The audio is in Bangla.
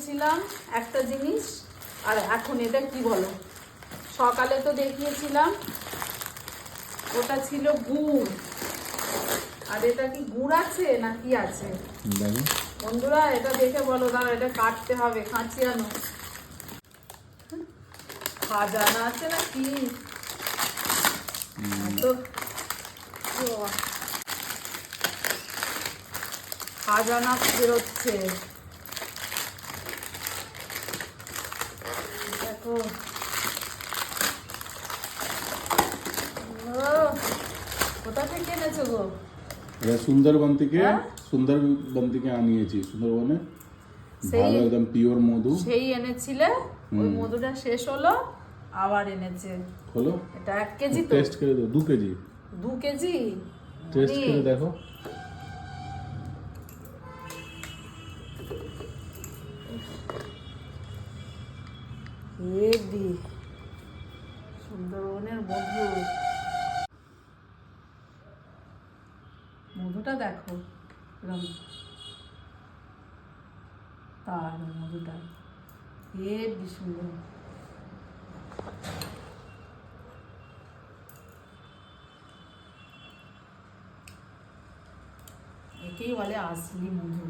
দেখিয়েছিলাম একটা জিনিস, আর এখন এটা কি বলো? সকালে তো দেখিয়েছিলাম ওটা ছিল গুড়, আর এটা কি গুড় আছে না কি আছে বন্ধুরা? এটা দেখে বলো। দাঁড়া, এটা কাটতে হবে, কাঁচি আনো। খাজানা আছে না কি? তো খাজানা বেরোচ্ছে, দেখো। কোথা থেকে এনেছো গো? এটা সুন্দরবন থেকে আনিয়েছি। সুন্দরবনে ভালো একদম পিওর মধু সেই এনেছিলে, ওই মধুটা শেষ হলো, আবার এনেছে। হলো এটা 1 কেজি তো? টেস্ট করে দাও। 2 কেজি। 2 কেজি টেস্ট করে দেখো। হেভি সুন্দরবনের মধু। মধুটা দেখো এরকম, তার মধুটা হেভি সুন্দর। একেই বলে আসলি মধু।